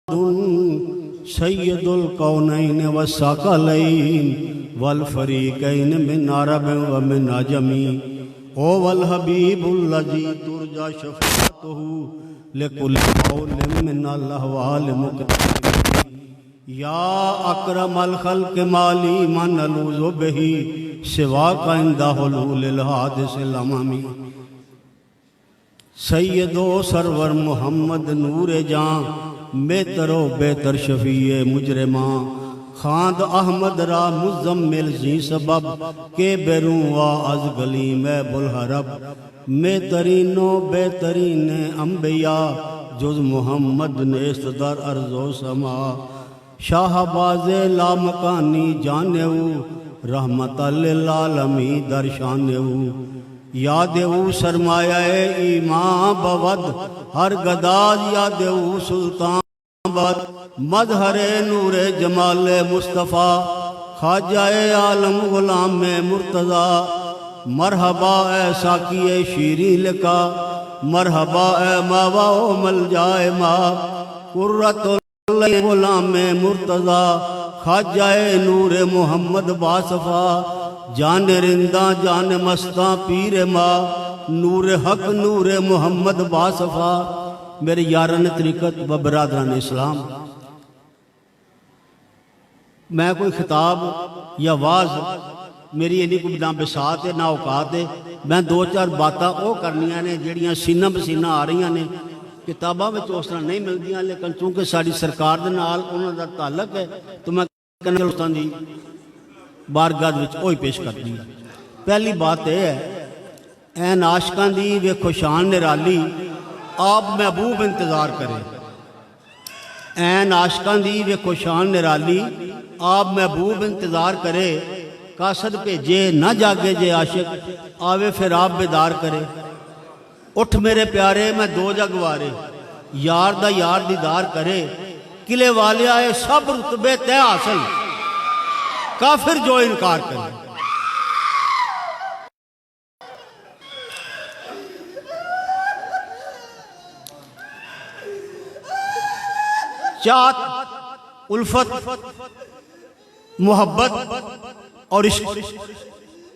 सैयदुल कौनैन व सकलैन वल फरीकैन मिन अरब व मिन अजमी ओ वल हबीबुल लजी तुरजा शफाअतहु लिकुल कौलिन मिन अल-अहवाल मुक़द्दम या अकरमल खल्क़ माली मन अलूज़ु बिही सिवा का इंदा हुलूलिल हादिसिल अमामी सैयदो सरवर मोहम्मद नूर जां बेतरो बेतर शफीए मुजरिमा खांद अहमद रा मुजम्मिल जी सबब के बेरू वा अज गली में बुलहरब में तरीनो बेतरीन अम्बिया जुज मोहम्मद नेस्त दर अर्जो समा शाहबाज़े लामकानी जानेऊ रहमतल लिल आलमी दर्शानेऊ यादेऊ सरमाया ईमां बवद हर गदाज यादेऊ सुल्तान बद मजहरे नूरे जमाले मुस्तफ़ा खाजाए आलम गुलाम मुर्तज़ा मरहबा ए साकिए शीरी लिका मरहबा ए मावा मल जाए मा कुर्रतुल गुलाम मुर्तज़ा खाजाए नूरे मोहम्मद बासफ़ा जान रिंदा जान मस्ता पीर माँ नूर हक नूर मोहम्मद बासफ़ा मेरे यारान तरीक़त व बरादरान इस्लाम। मैं कोई खिताब या वाज मेरी इन्नी कोई ना बिसात है ना औकात है। मैं दो चार बातें वो करनिया ने जड़ियाँ सीना पसीना आ रही ने किताबों में उस तरह नहीं मिलदियां, लेकिन चूँकि साड़ी सरकार दे नाल उन्हां दा ताल्लुक है तो मैं उस्ताद दी बारगाह वही पेश कर दी। पहली बात यह है ऐन आशकां दी वेखो शान निराली आप महबूब इंतज़ार करे। ऐन आशकां दी वेखो शान निराली आप महबूब इंतज़ार करे। कासद भेजे ना जागे जे आशिक आवे फिर आप बेदार करे। उठ मेरे प्यारे मैं दो जग वारे यार दा यार दीदार करे। किले वाले आए सब रुतबे तय हासिल काफिर जो इनकार करे। चाहत उल्फत मुहब्बत और इश्क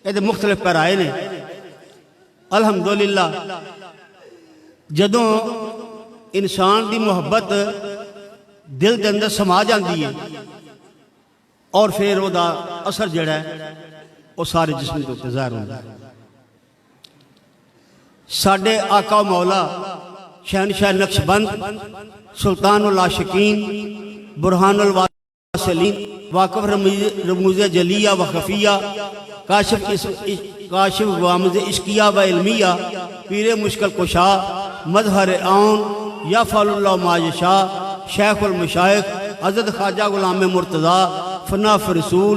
ये मुख्तलिफ पैराए ने। अल्हम्दुलिल्लाह जदों इंसान की मुहब्बत दिल के अंदर समा जाती है और फिर वह असर जड़ा है वह सारे जिस्म के उत्ते ज़ाहिर होता है। साडे आका मौला शहनशाह नक्शबंद सुल्तानुल आशिकीन बुरहानुल वासिलीन वाक़िफ़ रमूज़ जलिया व खफिया काशिफ वामज़ इश्किया व इल्मिया पीर मुश्किल कुशा मजहर आउन या फ़अलुल्लाह मा यशा शेखुल मशाइख हज़रत ख्वाजा गुलाम मुर्तज़ा फना रसूल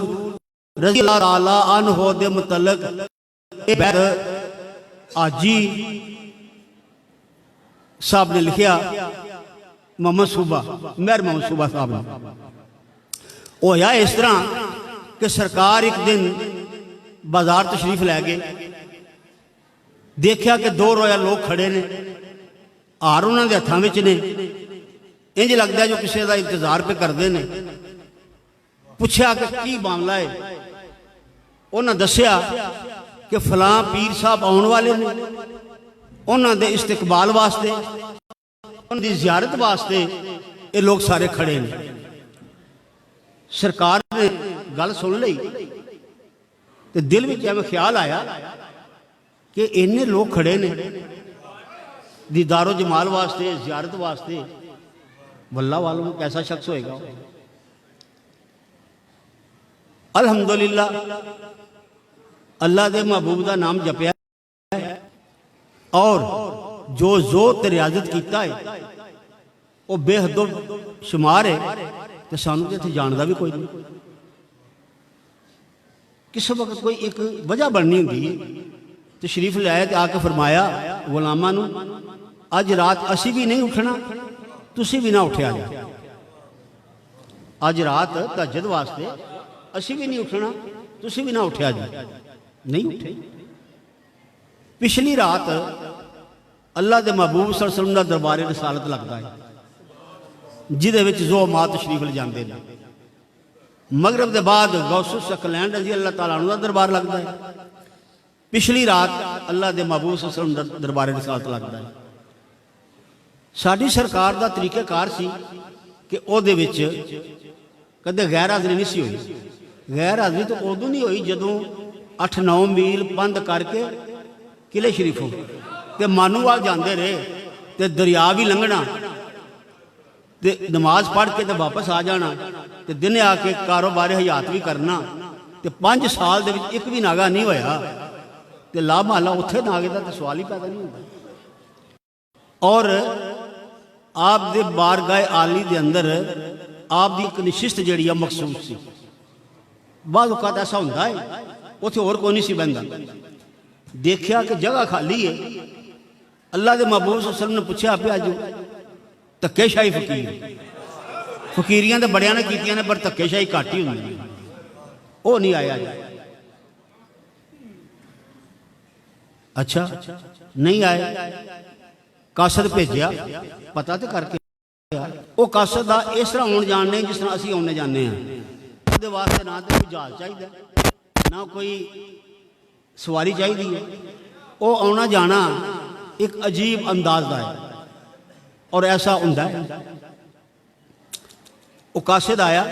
रज़ी अल्लाह ताला अन्हो दे मुतल्लिक़ आजी साहब ने लिखा मोहम्मद सूबा मेहर मोहम्मद सूबा साहब ने होया इस तरह कि सरकार एक दिन बाजार तशरीफ लै गए। देखा कि दो रोया लोग खड़े ने हार उन्होंने हथों में ने इंज लगता है जो किसी का इंतजार पे करते हैं। पूछा कि की मामला है। उन्हें दसिया कि फलां पीर साहब आने वाले ने उन्होंने इस्तकबाल वास्ते उनकी जियारत वास्ते ये लोग सारे खड़े हैं। सरकार ने गल सुन ली तो दिल में एवं ख्याल आया कि इन्ने लोग खड़े ने दीदारो जमाल वास्ते जियारत वास्ते वल्ला वालों कैसा शख्स होएगा। अल्हम्दुलिल्लाह अल्लाह के महबूब का नाम जपया और जो जोत रियाजत किया है वह बेहद शुमार है। तो सानू तो इत्थे जानदा भी कोई नहीं। किस वक्त कोई एक वजह बननी होंगी तो शरीफ लाया तो आके फरमाया गुलामां नू अज रात असी भी नहीं उठना तुसी भी ना उठिया जा। अज रात तहज्जुद वास्ते असी भी नहीं उठना तुसी भी ना उठिया जा। नहीं उठे। पिछली रात अल्लाह के महबूब सल्लल्लाहु अलैहि वसल्लम का दरबारे रिसालत लगता है। जिहदे विच ज़ोमात तशरीफ ले जाते हैं। मगरब के बाद गौसुस सकलैंड रज़ी अल्लाह तआला अन्हु दा दरबार लगता है। पिछली रात अल्लाह के महबूब सल्लल्लाहु अलैहि वसल्लम दरबार रिसालत लगता है। साडी सरकार का तरीक़ेकार सी कि उहदे विच कदे गैर हाज़री नहीं सी हुई। गैर हाज़री तो उदों नहीं हुई जदों 8-9 मील पंध करके किले शरीफों ते मानूवाल जाते रहे तो दरिया भी लंघना ते नमाज पढ़ के तो वापस आ जाना ते दिन आके कारोबार हयात भी करना ते 5 साल दे विच एक भी नागा नहीं होया ते ला महला उत्थे नागे का तो सवाल ही पैदा नहीं होता। और आप दे बारगाह आली दे अंदर आप दी एक निशिस्त जिहड़ी मखसूस सी। बाद औकात ऐसा होंदा है उत्थे होर कोई नहीं सी बंदा। देखिया कि जगह खाली है। अल्लाह के महबूब सल्लल्लाहु अलैहि वसल्लम ने पूछा पे अज धक्केशाही फकीर फकीरियां तो बड़िया ने कीतियां ने पर धक्केशाही घट ही होंदी है। वो नहीं आया। अच्छा नहीं आए। कासद भेजा पता तो करके वो कासद का इस तरह आने जाने जिस तरह असीं आने जाने हैं। उसदे वास्ते ना तो कोई जहाज चाहिए ना कोई सवारी चाहिए। वो आना जाना एक अजीब अंदाज का है और ऐसा होंदा है। वो कासिद आया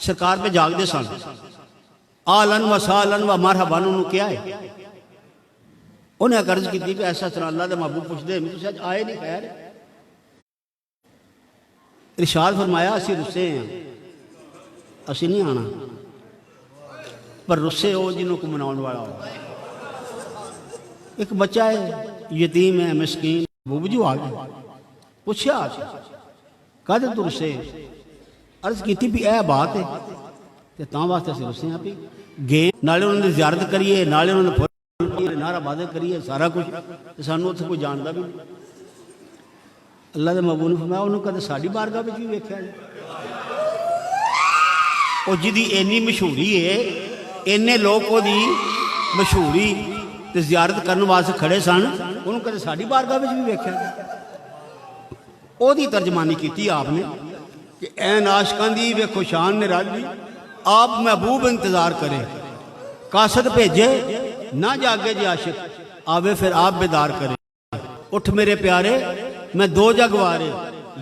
सरकार पे जागते सन। आलन व सालन व मरहबन उन्होंने क्या है। उन्हें अर्ज की भी ऐसा तरह अल्लाह के महबूब पूछते तुम अज आए नहीं खैर। इरशाद फरमाया असी रुस्से हैं असी नहीं आना पर रुस्से हो जिन्हों को मनाने वाला हो। एक बच्चा है यतीम है मिसकीन बूबजू आ गया पूछा कहते तू रुस्से अर्ज की भी यह बात है तो तां वास्ते असीं रुस्से हैं भी गए नाले उन्होंने ज़ियारत करिए नाले उन्होंने फुल नाराबादी करिए सारा कुछ तो सानू उत्थे कोई जानता भी नहीं। अल्लाह के महबूब ने फरमाया उन्होंने कदे साडी बारगाह विच भी वेख्या है। और जिहदी इन्नी मशहूरी है इन्ने लोग ओहदी मशहूरी ते ज़ियारत करने वास्ते खड़े सन उन्होंने कदे साडी बारगाह विच भी वेख्या। ओहदी तर्जमानी की आपने कि ऐन आशकां दी वेखो शान निराली आप महबूब इंतजार करे कासद भेजे ना जागे जे आशिक आवे फिर आप बेदार करे। उठ मेरे प्यारे मैं दो जग वारे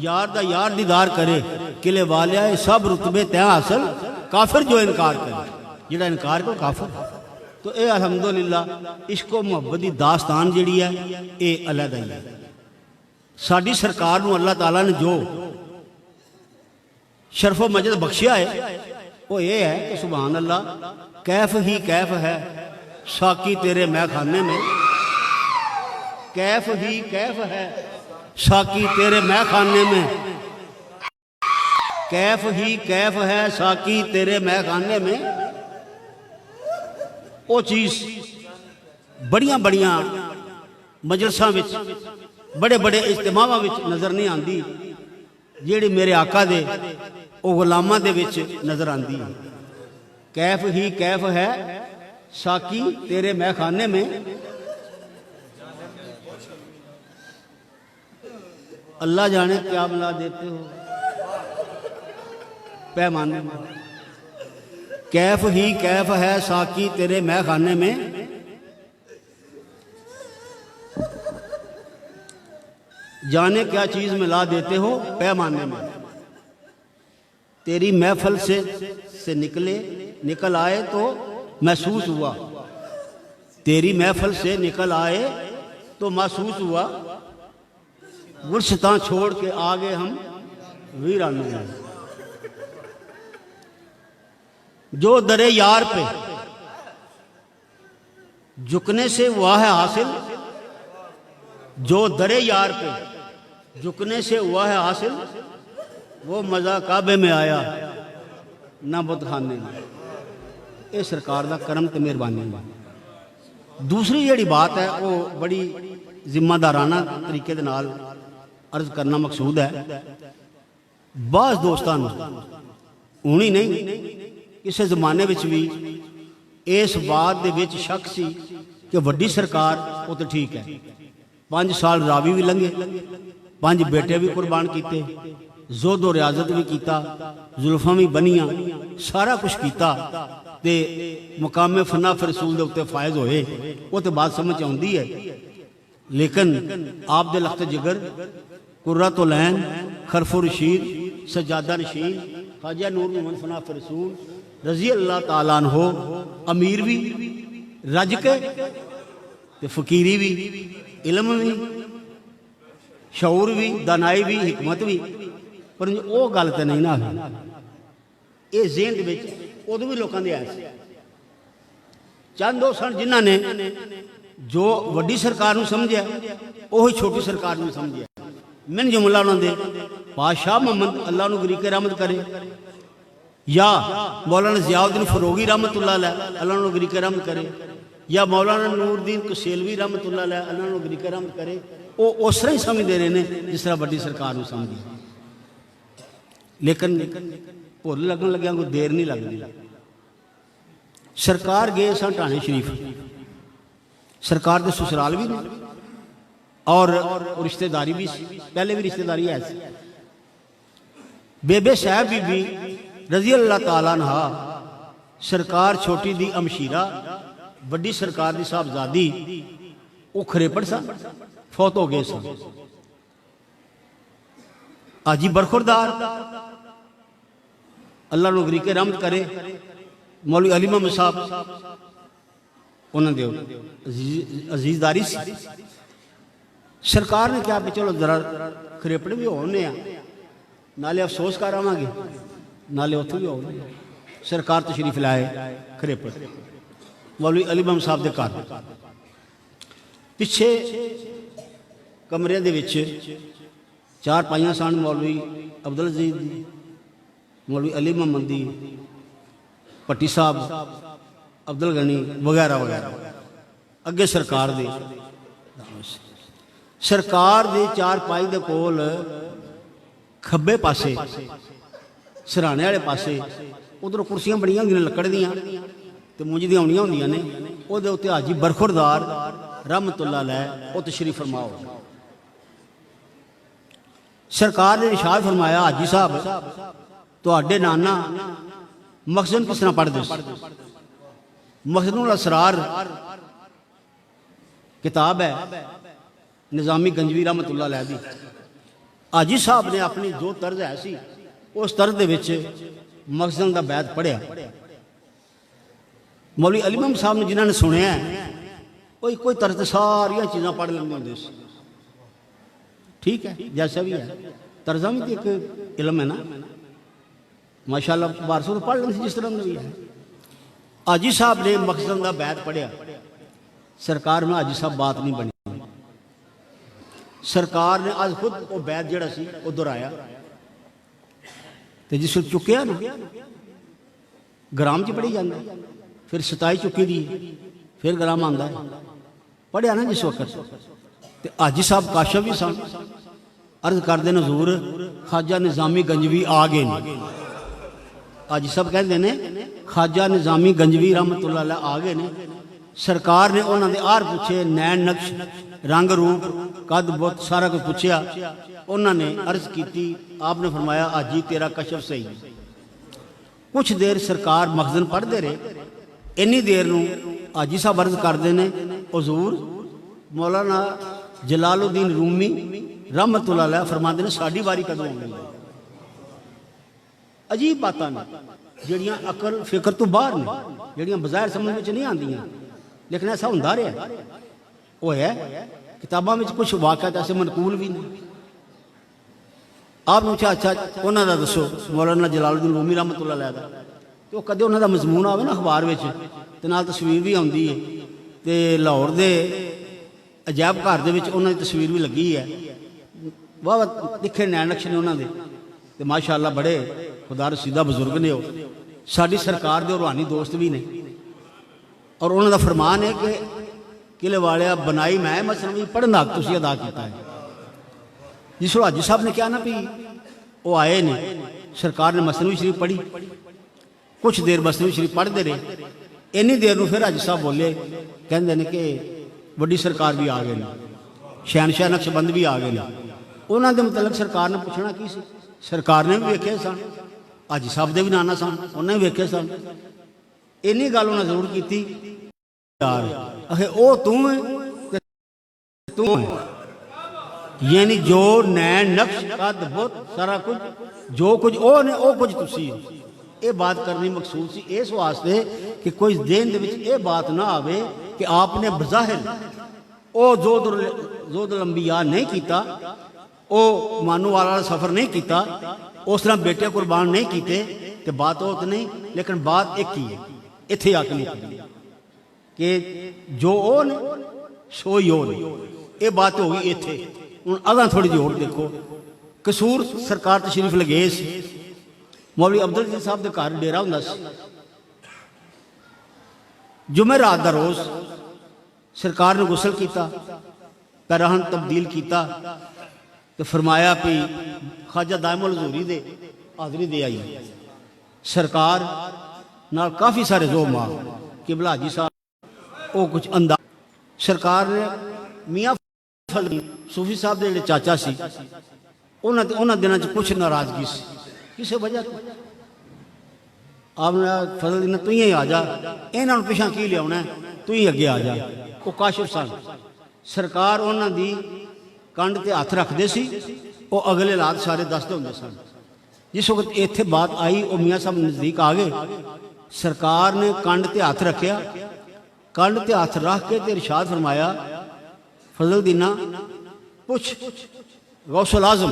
यार दा यार दीदार करे किले वालिया सब रुतबे तय हासिल काफिर जो इनकार करे जिहड़ा इनकार को काफिर। तो ये अलहमदुलिल्लाह इश्को मुहब्बत की दास्तान जिहड़ी है ये अलग ही है। साडी सरकार नूं अल्लाह ताला ने जो शरफो मजद बख्शिया है वो ये है कि सुभान अल्लाह कैफ ही कैफ है साकी तेरे मैखाने में। कैफ ही कैफ है साकी तेरे मैखाने में। कैफ ही कैफ है साकी तेरे मैखाने में। वो चीज़ बड़िया बड़िया मजलसां विच बड़े बड़े इज्तिमावां विच नज़र नहीं आती जिहड़ी मेरे आका दे वो गुलामां दे विच नज़र आती है। कैफ ही कैफ है साकी तेरे मैखाने में। अल्लाह जाने क्या मिला देते हो पैमाने में। कैफ ही कैफ है साकी तेरे मैखाने में। जाने क्या चीज मिला देते हो पैमाने में। तेरी महफल से निकल आए तो महसूस हुआ। तेरी महफल से निकल आए तो महसूस हुआ। गुलशतां छोड़ के आगे हम वीराने में। जो दरे यार पे झुकने से हुआ है हासिल। जो दरे यार पे झुकने से हुआ है हासिल वो मज़ा काबे में आया ना बुतखाने में। ये सरकार का करम तो मेहरबानी है। दूसरी जिहड़ी बात है वो बड़ी जिम्मेदाराना तरीके दे नाल अर्ज करना मकसूद है। बाज़ दोस्तां नूं हुण ही नहीं किसी जमाने विच भी इस बात दे विच शक सी कि वड्डी सरकार वो तो ठीक है। 5 साल रावी भी लंघे 5 बेटे भी कुर्बान किए ज़ोद और रियाजत भी किया, जुल्फां भी बनिया, सारा कुछ किया ते मुकामे फना फिर रसूल के उत्ते फायज होए। वो तो बात समझ आती है, लेकिन आप दे लख्त जिगर कुर्रतुल लैन खरफुर रशीद सजादा नशीन ख्वाजा नूर मोहम्मद फना फिर रसूल रजी अल्लाह ताला अन्हो अमीर भी रज के ते फकीरी भी, इलम भी, शऊर भी, दानाई भी, हिकमत भी, पर वो गल तो नहीं ना ये ज़हन दे उदों भी लोगों के ऐसे चंद वो सन जिन्हों ने जो वड्डी सरकार नूं समझिया वही छोटी सरकार नूं समझिया। मिन जुमला उन्होंने बादशाह मोहम्मद अल्लाह नूं गरीके रहमत करे या मौलाना ज़ियाउद्दीन फरोगी रहमतुल्लाह अलैह अल्लाह नूं गरीके रहमत करे या मौलाना नूरुद्दीन कसेलवी रहमतुल्लाह अलैह अल्लाह नूं गरीके रहमत करे, वो उस तरह ही समझते रहे हैं जिस तरह वड्डी सरकार नूं समझी। लेकिन भुल लगन लग्या कोई देर नहीं लगती। सरकार गए सन ढाणे शरीफ, सरकार के ससुराल भी ने और रिश्तेदारी भी, पहले भी रिश्तेदारी है। बेबे साहब बीबी रजी अल्लाह ताला अन्हा सरकार छोटी दी अमशीरा वड्डी सरकार की साहबजादी वो खरेपड़ सन, फौत हो गए सन। हाजी बरखुरदार अल्लाह नूं गरीके रहमत करे मौलवी अली मोहम्मद साहब उन्होंने अजीजदारी सी। सरकार ने क्या भी चलो जरा खरेपड़ भी होने नाले अफसोस कर आवांगे नाले उत्थों भी होने। सरकार तशरीफ लाए खरेपड़ मौलवी अली मोहम्मद साहब के घर पिछे कमरे दे विच चार पाइयां सन मौलवी अब्दुल अजीज दी, मौलवी अली मोहम्मद दी, भट्टी साहब, अब्दुल गनी वगैरह वगैरह। अगे सरकार दे चार पाई दे कोल खब्बे पासे सराहने वाले पासे उधरों कुर्सियां बनिया होंगे लकड़ दियां ते मुंज दी आउणियां होंदियां ने, उहदे उत्ते हाजी बरखुरदार रहमतुल्लाह अलैह वो तशरीफ फरमाओ। सरकार ने इरशाद फरमाया हाजी साहब तुहाडे नाना मखज़न किस तरह पढ़दे सी। मखज़नुल असरार किताब है निज़ामी गंजवी रहमतुल्लाह अलैह दी। हाजी साहब ने अपनी जो तर्ज है सी उस तर्ज दे विच मखज़न दा बैत पढ़िया। मौलवी अली मोहम्मद साहब ने जिन्होंने सुनिया कोई कोई तर्ज सारिया चीज़ां पढ़ लेंदे हुंदे सी। ठीक है जैसा भी है, तर्जा भी तो एक इलम है ना, माशाअल्लाह बारसों तो पढ़ लेंगे जिस तरह भी है। हाजी साहब ने मखज़न का बैत पढ़िया, सरकार में हाजी साहब बात नहीं बनी। सरकार ने अज खुद वो बैत जड़ा सी वो दोहराया तो जिस चुकया ना ग्राम च पढ़ी जाता, फिर 27 चुकी दी फिर ग्राम आता है पढ़िया ना जिस वक्त। तो हाजी साहब काशफ भी सन, अर्ज करते हैं हजूर ख्वाजा निज़ामी गंजवी आ गए। हाजी साहब कहते हैं ख्वाजा निज़ामी गंजवी रहमतुल्लाह अलैह आ गए ने। सरकार ने उन्होंने आर पूछे नैन नक्श रंग रूप कद बुत सारा कुछ पूछया। उन्होंने अर्ज की, आपने फरमाया हाजी तेरा कशफ सही। कुछ देर सरकार मखज़न पढ़ते रहे, इन्नी देर नूं हाजी साहब अर्ज करते हैं हजूर मौलाना जलालुद्दीन रूमी रहमतुल्लाह अलैह फरमाते हैं साड़ी वारी कदों आउगी। अजीब बातां ने जिहड़ियां अकल फिक्र तो बाहर ने, जिहड़ियां बज़ाहिर समझ में नहीं आंदियां, लेकिन ऐसा हुंदा रहा वो है। किताबां में कुछ वाक़यात ऐसे मनकूल भी नहीं। आप पूछा अच्छा उन्हों का दसो मौलाना जलालुद्दीन रूमी रहमतुल्लाह अलैह दा, तो कदे उन्हों का मजमून आवे ना अखबार में ते नाल तस्वीर भी आती है। तो लाहौर के अजायब घर दे विच उन्हां दी तस्वीर भी लगी है। वाह दिखे नैन नक्श ने उन्होंने तो माशाअल्लाह बड़े खुदा रसीदा बजुर्ग ने। वो साडी सरकार के रूहानी दोस्त भी ने और उन्होंने फरमान है कि किले वाले बनाई मैं मसलन भी पढ़ना हक तुसीं अदा किया है। जिस हाजी साहब ने कहा ना भी वो आए ने, सरकार ने मसनवी शरीफ पढ़ी, कुछ देर मसनवी शरीफ पढ़ते रहे, इन्नी देर में फिर हाजी साहब बोले कहते हैं कि वड्डी सरकार भी आ गए, शहनशाह नक्शबंद भी आ गए। उन्होंने मुतलक सरकार ने पूछना की सी, सरकार ने भी वेखे सन, हाजी साहब के भी नाना सन, उन्हें भी वेखे सन। इन्नी गल उन्हें जरूर की यार आखे ओ तू है तू है, यानी जो नैन नक्श कद बुत सारा कुछ जो कुछ ओ ने ओ कुछ तुसी हो। ये बात करनी मकसूद सी इस वास्ते कि कोई देन दे विच ये बात ना आवे कि आपने बज़ाहिर ओ जोदुल अंबिया नहीं किया, ओ मानू वाला सफ़र नहीं किया, उस तरह बेटे कुर्बान नहीं किए, तो बात हो तो नहीं। लेकिन बात एक ही है, इत्थे आके मुकदी कि जो ओ ने सो ही ओ ने। ये बात हो गई इत्थे। हुण अगां थोड़ी जी होर देखो, कसूर सरकार तशरीफ लगे सी, मौलवी अब्दुल अजीज साहब के घर डेरा हुंदा सी। जुमेरात का रोज़ सरकार ने गुसल किया, पैराहन तब्दील किया, तो फरमाया भी ख्वाजा दाइमुल हज़ूरी दे हाज़री दे आई। सरकार नाल काफ़ी सारे ज़ोमा किबला हाजी साहब वो कुछ अंदाज। सरकार ने मियाँ फजल सूफी साहब के जोड़े चाचा सी उन्होंने दिनों कुछ नाराज़गी सी किसी वजह तो। आपने फजल तू ही आ जा, इन्होंने पिछा की लिया तू ही अगे आ जा। वो काशिफ सन। सरकार उन्होंने कंड ते हथ रखते सी, वो अगले हालात सारे दसते होंगे सन। जिस वक्त इत्थे बात आई वो मियाँ साहब नज़दीक आ गए। सरकार ने कंड ते हथ रखिया, कंड ते हथ रख के ते इरशाद फरमाया फजल दीना पुछ गौसल आजम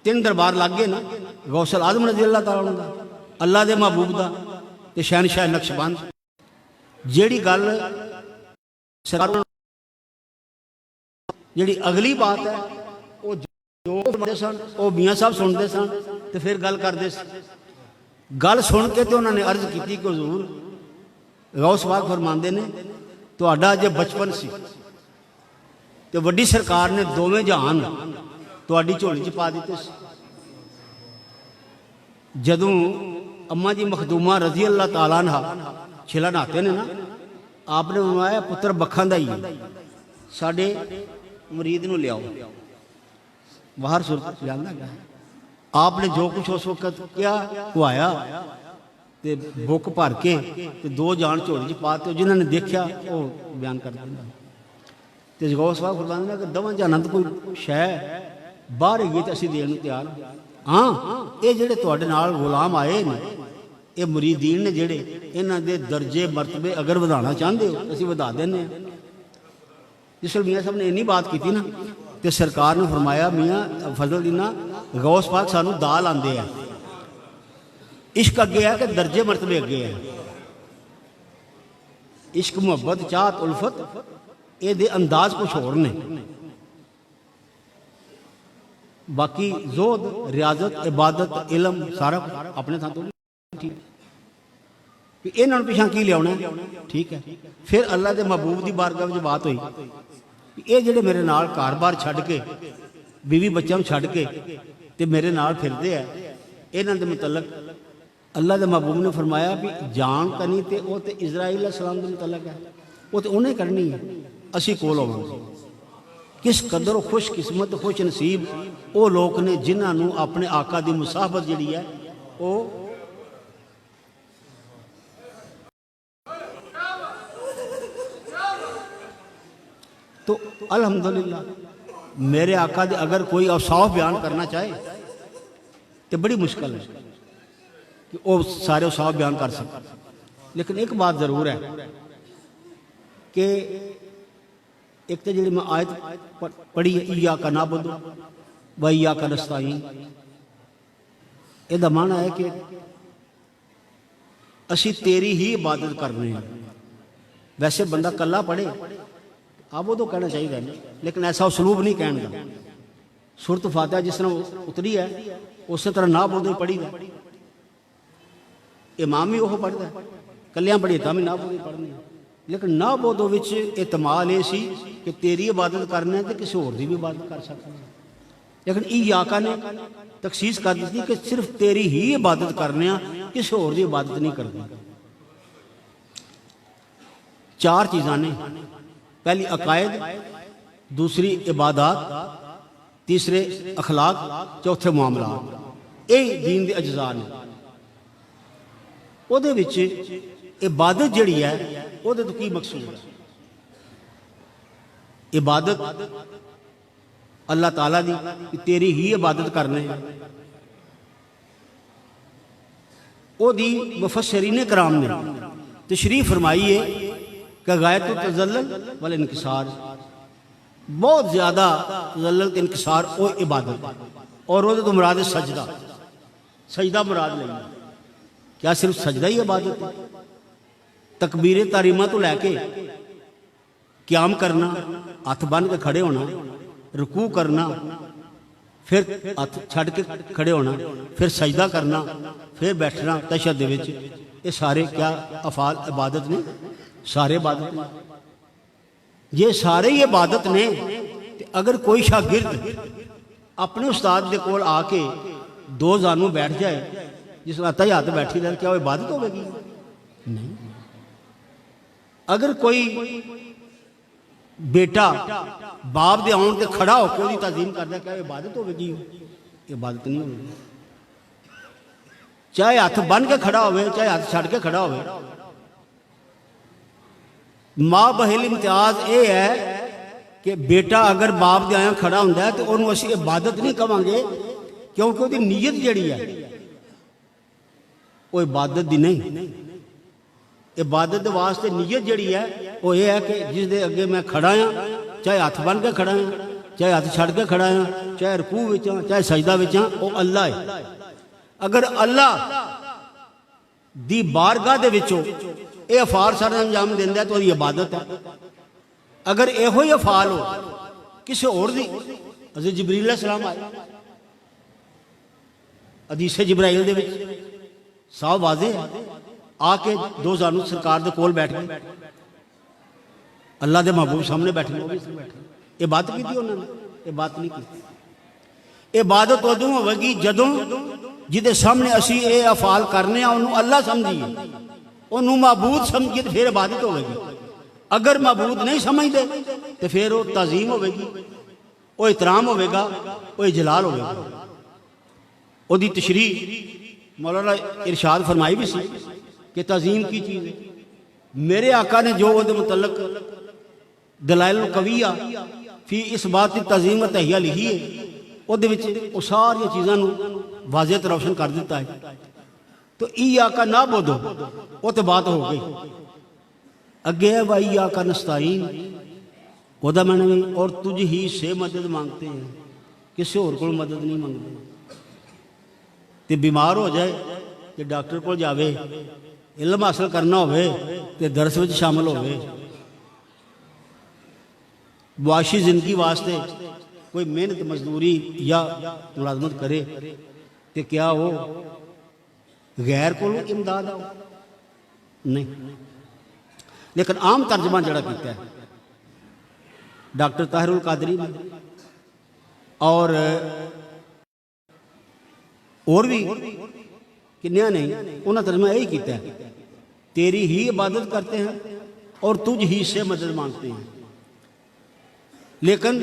तीन दरबार लग गए ना, गौसल आजम रज़ी अल्लाह तआला दा, अल्लाह दे महबूब दा ते शहनशाह नक्शबंद। जेड़ी गल सरकार जी अगली बात है वो जो सुनते सन वो मियाँ साहब सुनते सन तो फिर गल करते। गल सुन के तो उन्होंने अर्ज की कि हजूर गौस पाक फरमाते ने तुहाडा जे बचपन सी तो वड्डी सरकार ने दोवें जहान तुहाडी झोली च पा दिते। जदों अम्मा जी मखदूमा रजी अल्लाह तआला अन्हा छिला नहाते ने ना, आपने फरमाया पुत्र बखा दा ही साडे मरीद नूं लियाओ बाहर सुरत लियांदा गया। आपने जो कुछ उस वक्त किया खुआया ते बुक भर के ते दो जान झोली च पाते। जिन्होंने देखा वो बयान कर देंगे। तो गौस साहब फरमाते कि दवां जाना तो कोई शह बाहर है तो असीं देण नूं तैयार। हाँ ये जिहड़े तुहाडे नाल गुलाम आए ने ये मुरीदीन ने जिहड़े इन्हां दे दर्जे मरतबे अगर वधाना चाहते हो असीं वधा देने। जिस मियाँ साहब ने इन्नी बात की ना तो सरकार ने फरमाया मियाँ फजल दीना गौस पाक सानू दाल आंदे है, इश्क अगे है कि दर्जे मरतबे अगे है। इश्क मुहब्बत चाहत उल्फत ये दे अंदाज कुछ होर ने। बाकी जोद रियाजत इबादत इलम सारा अपने थां तो ठीक। इन्होंने पिछा की लिया ठीक है। फिर अल्लाह के महबूब की बारगाह में बात हुई, ये जेडे मेरे नाल घर बार छड़ के बीवी बच्चों छड़ के ते मेरे नाल फिरते हैं, इन्हों के मुतलक अल्लाह के महबूब ने फरमाया भी जान करनी तो वो तो इजराइल अलैहिस्सलाम के मुतलक है, वो तो उन्हें करनी है, असी कोल होवांगे। किस कदर खुश किस्मत खुश नसीब वो लोग ने जिन्होंने अपने आका की मुसाहबत जी है वो तो अल्हम्दुलिल्लाह मेरे आका दे अगर कोई औसाफ बयान करना चाहे तो बड़ी मुश्किल है कि वो सारे औसाफ बयान कर सके। लेकिन एक बात ज़रूर है कि एक तो जी मैं आयत पढ़ी है ईया का ना बुदो व ईया का नस्ताईन, यदा माना है कि असी तेरी ही इबादत कर रहे हैं। वैसे बंदा कला पढ़े अब वो तो कहना चाहिए ना, लेकिन ऐसा उसलूब नहीं कहने का। सूरत फातिहा जिस तरह उतरी है उस तरह ना बोलते पढ़ी है। इमाम भी वह पढ़ता है, कलियां पढ़ी तो भी ना बोलते पढ़नी। लेकिन ना बोधो विच इतमाल ये सी कि तेरी इबादत करने तो किसी होर की भी इबादत कर सकते हैं। लेकिन ई आका ने तखसीस कर दी कि सिर्फ तेरी ही इबादत करने, किसी होर की इबादत नहीं करनी। चार चीज़ां ने, पहली अकायद, दूसरी इबादत, तीसरे अखलाक, चौथे मामला। यही दीन के अज्जा ने। ਉਹਦੇ ਵਿੱਚ इबादत ਜਿਹੜੀ है ਉਹਦੇ ਤੋਂ ਕੀ मकसूद है? इबादत अल्लाह ताला दी कि तेरी ही इबादत करने है। ओदी मुफस्सिरीन कराम ने तशरीफ फरमाई है कि गायत तज़ल्लुल वल इनकिसार, बहुत ज़्यादा तज़ल्लुल ते इनकिसार वो इबादत है। और वो तो मुराद सजदा, सजदा मुराद नहीं। क्या सिर्फ सजदा ही इबादत है? तकबीर तारीमा तो लैके क्याम करना, हथ बन के खड़े होना, रुकू करना, फिर हथ छड़ के खड़े होना, फिर सजदा करना, फिर बैठना तशहद दे विच, ये सारे क्या अफाल इबादत ने? सारे इबादत ने। ये सारे ही इबादत ने। अगर कोई शागिर्द अपने उस्ताद के कोल आके दो जानू बैठ जाए, जिस लत्ता ही हाथ बैठी रहे, क्या वो इबादत होगी? नहीं। अगर कोई बेटा बाप दे आउण ते खड़ा होकर उसकी ताजीम करता, क्या इबादत होगी? इबादत नहीं होगी। चाहे हाथ बन के खड़ा हो, चाहे हाथ छड़ के खड़ा हो। मां बहिल इम्तियाज ये है कि बेटा अगर बाप दे आया खड़ा होंदा है तो उन्होंने असीं इबादत नहीं कहांगे, क्योंकि उसकी नीयत जिहड़ी है वो इबादत दी नहीं। इबादत दे वास्ते नीयत जिहड़ी है वो ये है कि जिस दे अगे मैं खड़ा हाँ, चाहे हाथ बन के खड़ा हाँ, चाहे हाथ छड़ के खड़ा हाँ, चाहे रकू विच हाँ, चाहे सजदा विच हाँ, वो अल्लाह है। अगर अल्लाह दी बारगाह दे विचों ये अफाल सारा अंजाम देंदा तो वही इबादत है। अगर इहो ही अफाल हो किसी होर दी, हज़रत जिब्रील अलैहिस्सलाम आए, हदीस जिब्राइल दे विच साफ वाज़े है, आके दो जानू सरकार दे कोल बैठ गए, अल्लाह दे महबूब सामने बैठे, इबादत की उन्होंने? इबादत नहीं की। इबादत उदों होगी जदों जिदे सामने असी ये अफाल करने उन्होंने अल्लाह समझिए, उन्होंने महबूद समझिए तो फिर इबादत होगी। अगर महबूद नहीं समझते तो फिर वो तज़ीम होगी, वो एहतराम होगा, वो इजलाल होगा। उसकी तशरीह मौलाना इरशाद फरमाई भी सी कि तज़ीम की चीज़ है। मेरे आका ने जो वो मुतल्लक दलाइल कविया फी इस बात की तज़ीम तहिया लिखी है, वो सारिया चीज़ों वाज़े तो रोशन कर दिता है। तो ई आका ना बोधो वो तो बात हो गई। अगे है वाई आका नस्ताईन, वह मैंने और तुझ ही से मदद मांगते हैं, किसी होर को मदद नहीं मांगते। तो बीमार हो जाए तो डॉक्टर को जावे, इल्म हासिल करना हो तो दरस में शामिल हो, मुआशी जिंदगी वास्ते कोई मेहनत मजदूरी या मुलाजमत करे तो क्या वो गैर को इमदाद आओ? नहीं। लेकिन आम तर्जमा जड़ा किया है डॉक्टर ताहिरुल कादरी ने और भी किन्या नहीं, उन्होंने तर्जमा यही किया है, तेरी ही इबादत करते हैं और तुझ ही से मदद मांगते हैं। लेकिन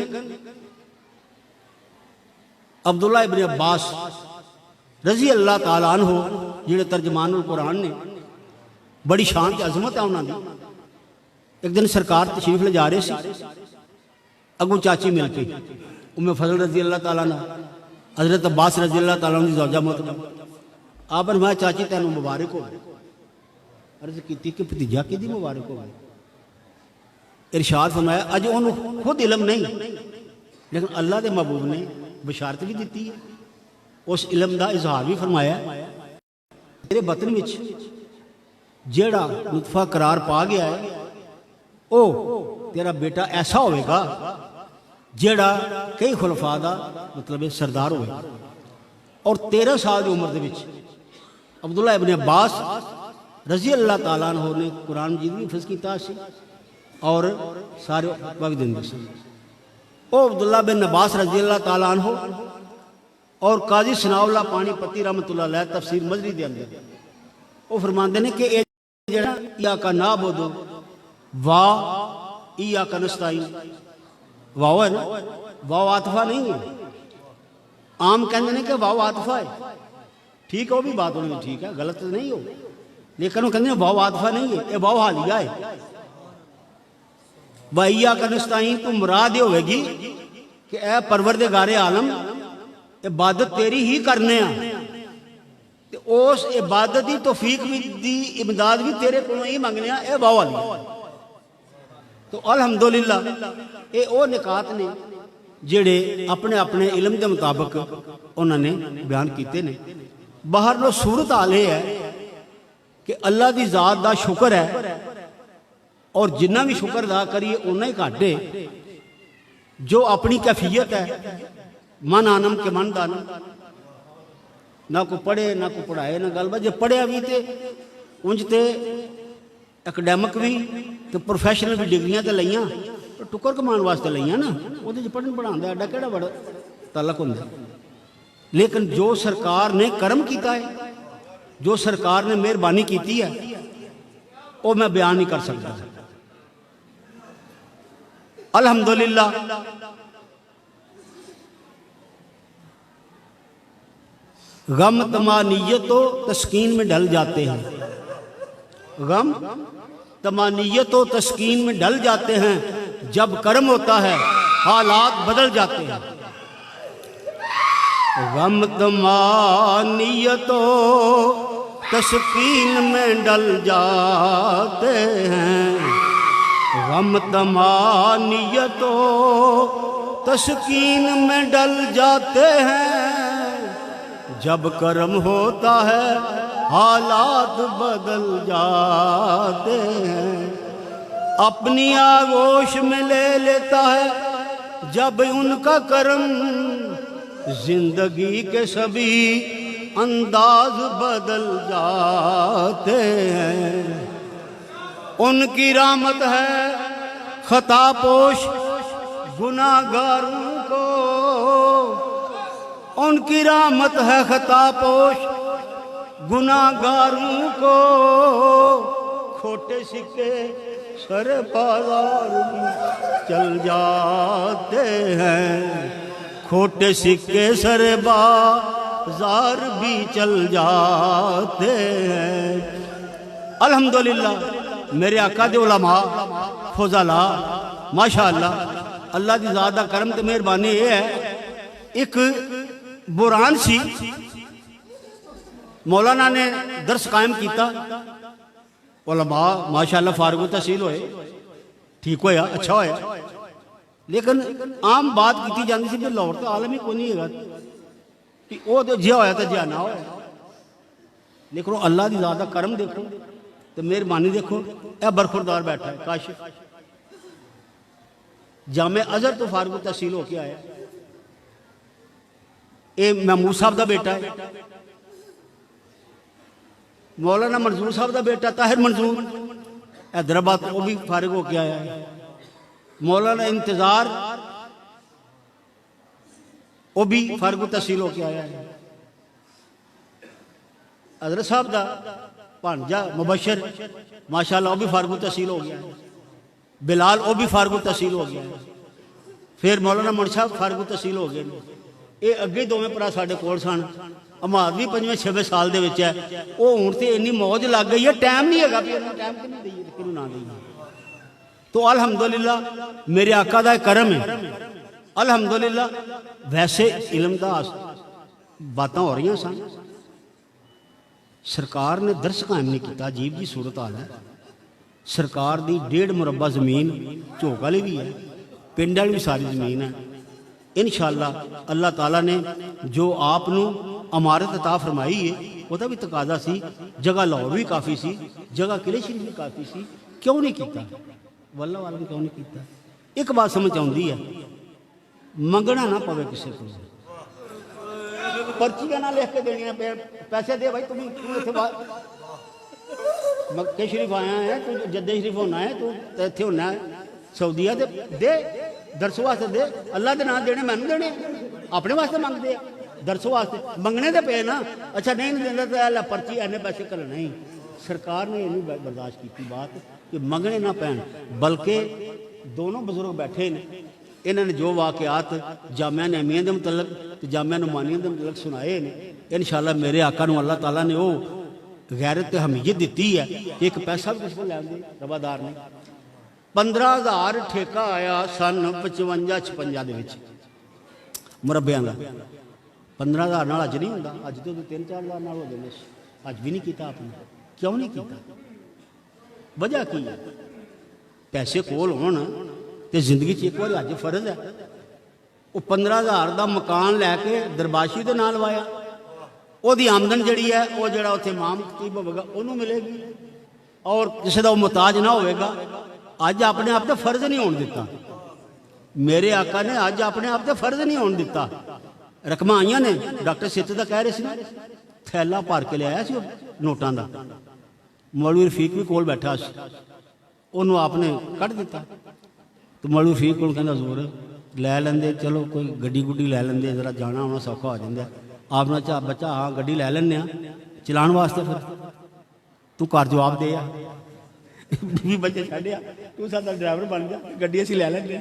अब्दुल्ला इब्न अब्बास रजी अल्लाह ताला अन्हु जिहड़े तर्जमानुल कुरान ने, बड़ी शान ते अजमत है उन्होंने। एक दिन सरकार तशरीफ ले जा रहे सी, अगू चाची मिल पई उम्मे फजल रजी अल्लाह ताला ना, हजरत अब्बास रजी अल्लाह ताला की ज़ौजा मोहतरम। आप फरमाया चाची तैनूं मुबारक हो। अर्ज की कि भतीजा किहदी मुबारक हो? इरशाद फरमाया अज उन्होंने खुद इलम नहीं, लेकिन अल्लाह के महबूब ने बशारत भी दी है, उस इलम का इजहार भी फरमाया। तेरे बतन में जेड़ा नुतफा करार पा गया है ओ तेरा बेटा ऐसा होगा जेड़ा कई खुलफा का मतलब सरदार होगा। और 13 साल की उम्र के अब्दुल्ला इब्न अब्बास रजी अल्लाह ताला अन्हु ने कुरान जी भी हिफ्ज़ किया और सारे वक्त देंगे सन। ओ अब्दुल्ला बिन अब्बास रजी अल्लाह ताला अन्हु और काजी सनाउल्लाह पानीपति रहमतुल्लाह अलैह तफसीर मजरी दे अंदर वो फरमाते हैं कि जेड़ा या का ना बोदो वाह या का नस्ताईन, वाह है ना, वाह आतफा नहीं है, आम कहते हैं कि वाव आतफा है, ठीक है, वो भी बात होनी ठीक है, गलत नहीं हो, लेकिन वो कहते हैं वाव आतफा नहीं है, ये वाव हालिया है। वैया का नस्ताइन तो मुराद होगी कि ए परवरदिगारे आलम इबादत तेरी ही करने ते उस इबादत की तौफीक भी दी इमदाद भी तेरे को ही मंगने ए वाव हालिया। तो अल्हम्दुलिल्लाह ये वो निकात ने जेड़े अपने अपने इलम के मुताबिक उन्होंने बयान किए ने। बाहर नो सूरत हाल है कि अल्लाह की जात का शुक्र है, और जिन्ना भी शुक्र अदा करिए उन्ना ही घट है। जो अपनी कैफियत है मन आनम के मन दानम, ना को पढ़े ना को पढ़ाए ना गलबात, जो पढ़िया भी तो उंज तो अकैडमिक भी तो प्रोफैशनल भी डिग्रियां तो लईयां, तो टुकर कमान वास्ते लईयां ना, वो पढ़न पढ़ाने एडा केड़ा बड़ा तलक होंगे। लेकिन जो सरकार ने करम किया है, जो सरकार ने मेहरबानी की है, वो मैं बयान नहीं कर सकता। अल्हम्दुलिल्लाह गम तमानियत तो तस्कीन में ढल जाते हैं, गम तमानियत तो तस्कीन में ढल जाते हैं, जब कर्म होता है हालात बदल जाते हैं। गम तमानियत तो तस्कीन में डल जाते हैं, गम तमानियत तो तस्कीन में डल जाते हैं, जब कर्म होता है हालात बदल जाते हैं। अपनी आगोश में ले लेता है जब उनका कर्म, जिंदगी के सभी अंदाज बदल जाते हैं। उनकी रहमत है खता पोश गुनाहगारों को, उनकी रहमत है खता पोश गुनाहगारों को, खोटे सिक्के सर बाजार भी चल जाते हैं, खोटे सिक्के सर बाजार भी चल जाते हैं। अल्हम्दुलिल्लाह मेरे आका दे उलमा फौजाला माशाअल्लाह अल्लाह की ज़ात दा करम ते मेहरबानी ये है। एक बुरान सी मौलाना ने दर्स कायम किया, उलमा माशाअल्लाह फारगो तहसील होए, ठीक होया, अच्छा होया। लेकिन आम बात की जाती सी कि लाहौर तो आलम ही कोई नहीं है कि वो तो जिया होया तो जिया ना होया। लेकिन अल्लाह की ज़ात दा करम देखो तो मेहरबानी देखो, यह बरखुरदार बैठा है काश जामे अजहर तो फारगो तहसील होके आया। ये महमूद साहब का बेटा है, मौलाना मंजूर साहब का बेटा ताहिर मंजूर हैदराबाद वो भी फारिग होके आया है। मौलाना इंतजार वो भी फारिग तहसील होके आया है। हजरत साहब का भांजा मुबशर माशाअल्लाह वो भी फारिग तहसील हो गया है। बिलाल वो भी फारिग तहसील हो गया है। फिर मौलाना मुंशा फारिग तहसील हो गए। ये अगे दोवें भरा साढ़े कोल सन। अमाद भी 5वें-6वें साल दे विच है। वो हुण ते इन्नी मौज लग गई है, टाइम नहीं है भी टाइम कि नहीं दईए कि ना दईए। तो अल्हम्दुलिल्लाह मेरे आका दा करम है। अल्हम्दुलिल्लाह वैसे इलम दा बातें हो रही सन, सरकार ने दर्स कायम नहीं किया। अजीब जी सूरत हाल है। सरकार दी 1.5 मुरब्बा जमीन झोक वाली भी है, पिंड वाली भी सारी जमीन है। इंशाअल्लाह अल्लाह ताला ने जो आपनू अमारत अता फरमाई है वह भी तकाजा सी। जगह लाहौर भी काफ़ी सी, जगह किले शरीफ भी काफ़ी सी, क्यों नहीं किया वल्ला वाला ने क्यों नहीं किया। एक बात समझ आती है, मंगना ना पवे किसी को, पर्चियां ना लिख के देनिया पैसे दे भाई तुम इतने मक्के शरीफ आया है, तू जद्दे शरीफ होना है, तू इतने होना है सऊदीया दे दर्स वास्ते दे। अल्लाह के नाम देने मैनू देने, अपने वास्ते मंगते दर्स वास्ते मंगने तो पे ना। अच्छा नहीं देना तो अल्लाह पर्ची इन्ने पैसे कर नहीं। सरकार ने इन्नी बर्दाश्त की बात कि मंगने ना पैन, बल्कि दोनों बुजुर्ग बैठे ने इन्होंने जो वाकयात जामिया नैमिया के मुतलक तो जामिया नुमानिया के मुतलक सुनाए ने, इंशाअल्लाह मेरे आका नूं अल्लाह ताला ने वो गैरत ते हमीयत दी है कि एक पैसा भी कुछ को लैंदे रवादार ने। 15,000 ठेका आया सन 55-56 दे विच मुरब्बियां दा। 15,000 नाल अज नहीं होंदा, अज तो 3-4 नाल हो जांदे। अज भी नहीं किया आपने, क्यों नहीं किया? वजह की है? पैसे कोल होण ते जिंदगी च एक बार अज फर्ज है। वो 15,000 का मकान लैके दरबाशी के नाल वाया, ਉਹਦੀ आमदन जी है वो जो उत्थे इमाम खतीब होगा उन्होंने मिलेगी और किसी का मुहताज ना होएगा। अज अपने आप तो फर्ज नहीं होने दिता। मेरे आका ने अज अपने आप तो फर्ज नहीं होने दिता। रकम आईया ने, डॉक्टर सित का कह रहे थे ना, थैला भर के लिया सी नोटां का। मौलवी रफीक भी कोल बैठा सी, उन्होंने आपने कढ़ दिता। तो मौलवी रफीक को कहना जोर लै लेंदे, चलो कोई गड्डी गुड्डी लै लेंदे, जरा जाना आना सौखा हो जाता। आपने चा बच्चा हाँ गड्डी लै लैने चलाने वास्ते, फिर तू घर जवाब दे भी बच्चे छड़िया, तू साडा ड्राइवर बन जा, गड्डी असीं लै लैंदे।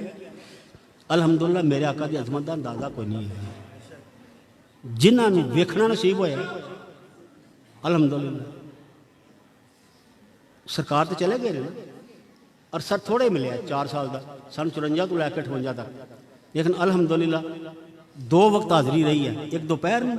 अलहमदुलिल्लाह मेरे आका की अजमत का अंदाजा कोई नहीं है। जिन्होंने वेखना नसीब होया अलहमदुलिल्लाह। सरकार तो चले गए ना, और सर थोड़े मिले 4 साल का, सन 54 तो लैके 58 तक। लेकिन अलहमदुलिल्लाह 2 वक्त हाज़री रही है, एक दोपहर में